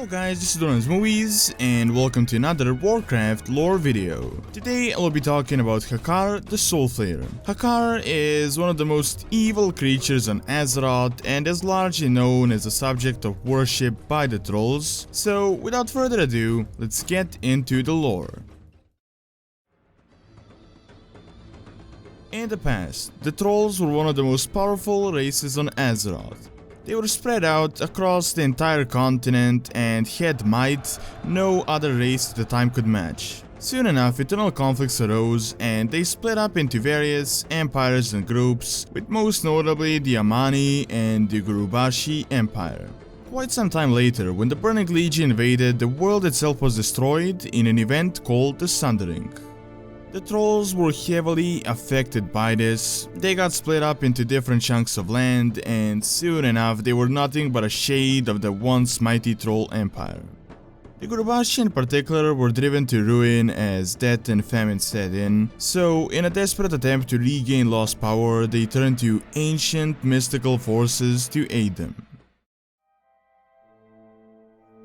Hello guys, this is Don's Movies, and welcome to another Warcraft lore video. Today I will be talking about Hakkar the Soulflayer. Hakkar is one of the most evil creatures on Azeroth and is largely known as a subject of worship by the trolls. So without further ado, let's get into the lore. In the past, the trolls were one of the most powerful races on Azeroth. They were spread out across the entire continent and had might no other race at the time could match. Soon enough, internal conflicts arose and they split up into various empires and groups, with most notably the Amani and the Gurubashi Empire. Quite some time later, when the Burning Legion invaded, the world itself was destroyed in an event called the Sundering. The trolls were heavily affected by this. They got split up into different chunks of land, and soon enough they were nothing but a shade of the once mighty troll empire. The Gurubashi in particular were driven to ruin as death and famine set in, so in a desperate attempt to regain lost power, they turned to ancient mystical forces to aid them.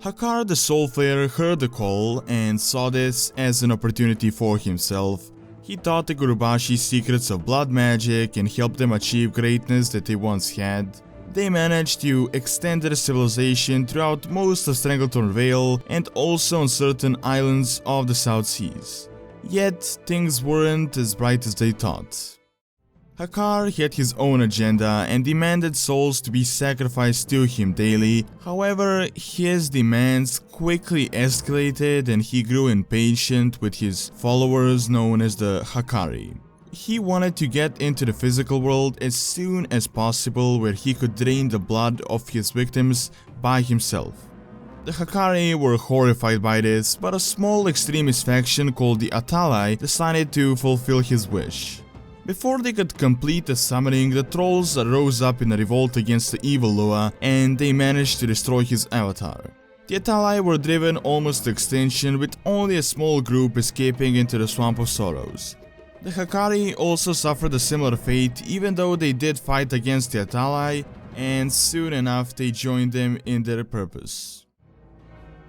Hakkar the Soulflayer heard the call and saw this as an opportunity for himself. He taught the Gurubashi secrets of blood magic and helped them achieve greatness that they once had. They managed to extend their civilization throughout most of Stranglethorn Vale and also on certain islands of the South Seas. Yet, things weren't as bright as they thought. Hakkar had his own agenda and demanded souls to be sacrificed to him daily. However, his demands quickly escalated and he grew impatient with his followers known as the Hakkari. He wanted to get into the physical world as soon as possible, where he could drain the blood of his victims by himself. The Hakkari were horrified by this, but a small extremist faction called the atal'ai decided to fulfill his wish. Before they could complete the summoning, the trolls rose up in a revolt against the evil Lua, and they managed to destroy his avatar. The atal'ai were driven almost to extinction, with only a small group escaping into the Swamp of Sorrows. The Hakkari also suffered a similar fate, even though they did fight against the atal'ai, and soon enough they joined them in their purpose.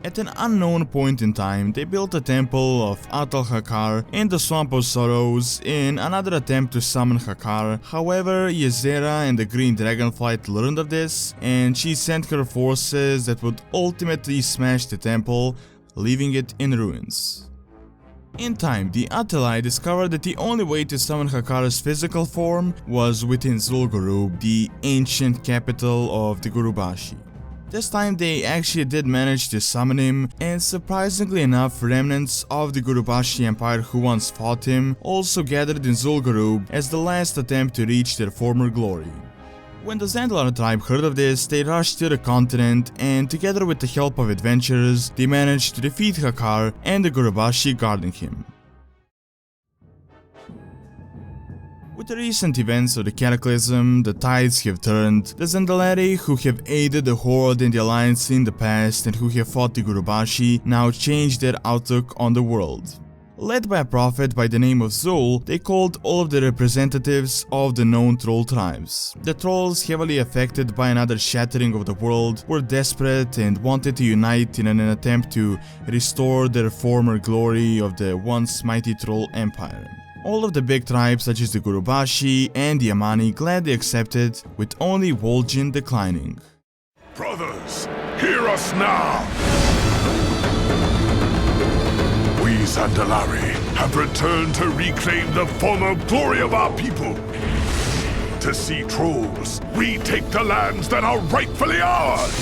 At an unknown point in time, they built a Temple of Atal'Hakkar in the Swamp of Sorrows in another attempt to summon Hakkar. However, Ysera and the Green Dragonflight learned of this, and she sent her forces that would ultimately smash the temple, leaving it in ruins. In time, the atal'ai discovered that the only way to summon Hakkar's physical form was within Zul'Gurub, the ancient capital of the Gurubashi. This time they actually did manage to summon him, and surprisingly enough, remnants of the Gurubashi Empire who once fought him also gathered in Zul'Gurub as the last attempt to reach their former glory. When the Zandalari tribe heard of this, they rushed to the continent, and together with the help of adventurers, they managed to defeat Hakkar and the Gurubashi guarding him. With the recent events of the Cataclysm, the tides have turned. The Zandalari, who have aided the Horde and the Alliance in the past and who have fought the Gurubashi, now changed their outlook on the world. Led by a prophet by the name of Zul, they called all of the representatives of the known troll tribes. The trolls, heavily affected by another shattering of the world, were desperate and wanted to unite in an attempt to restore their former glory of the once mighty troll empire. All of the big tribes such as the Gurubashi and the Amani gladly accepted, with only Zul'jin declining. Brothers, hear us now! We Zandalari have returned to reclaim the former glory of our people. To see trolls retake the lands that are rightfully ours.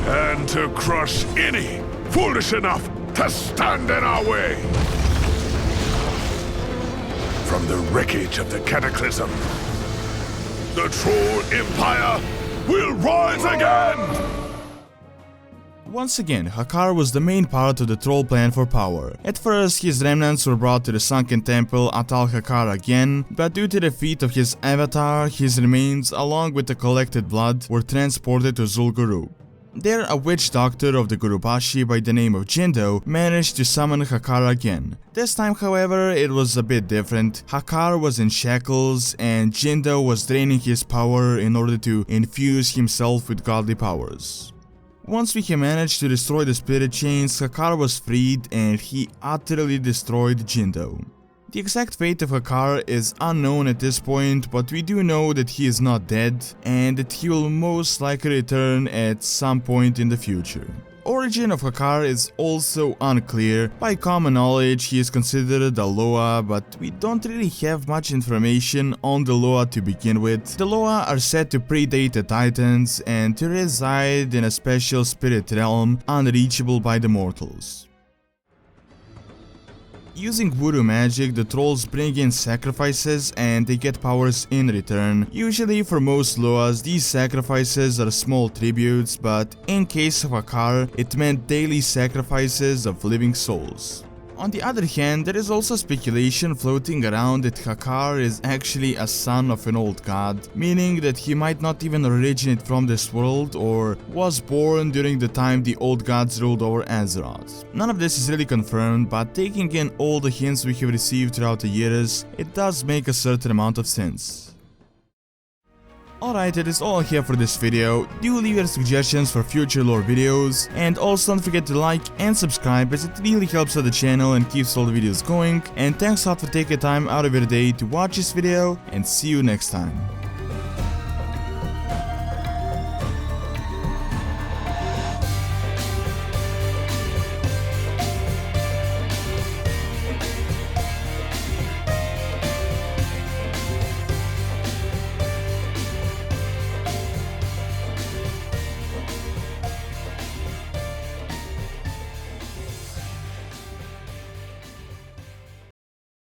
And to crush any foolish enough to stand in our way. From the wreckage of the Cataclysm, the Troll Empire will rise again! Once again, Hakkar was the main part of the troll plan for power. At first, his remnants were brought to the sunken Temple Atal'Hakkar again, but due to the defeat of his avatar, his remains, along with the collected blood, were transported to Zul'Gurub. There, a witch doctor of the Gurubashi by the name of Jin'do managed to summon Hakkar again. This time, however, it was a bit different. Hakkar was in shackles and Jin'do was draining his power in order to infuse himself with godly powers. Once he managed to destroy the spirit chains, Hakkar was freed and he utterly destroyed jin'do. The exact fate of Hakkar is unknown at this point, but we do know that he is not dead and that he will most likely return at some point in the future. Origin of Hakkar is also unclear. By common knowledge, he is considered a Loa, but we don't really have much information on the Loa to begin with. The Loa are said to predate the Titans and to reside in a special spirit realm unreachable by the mortals. Using voodoo magic, the trolls bring in sacrifices and they get powers in return. Usually for most Loas, these sacrifices are small tributes, but in case of Hakkar, it meant daily sacrifices of living souls. On the other hand, there is also speculation floating around that Hakkar is actually a son of an old god, meaning that he might not even originate from this world or was born during the time the old gods ruled over Azeroth. None of this is really confirmed, but taking in all the hints we have received throughout the years, it does make a certain amount of sense. Alright, that is all I have for this video. Do leave your suggestions for future lore videos, and also don't forget to like and subscribe as it really helps out the channel and keeps all the videos going. And thanks a lot for taking time out of your day to watch this video, and see you next time.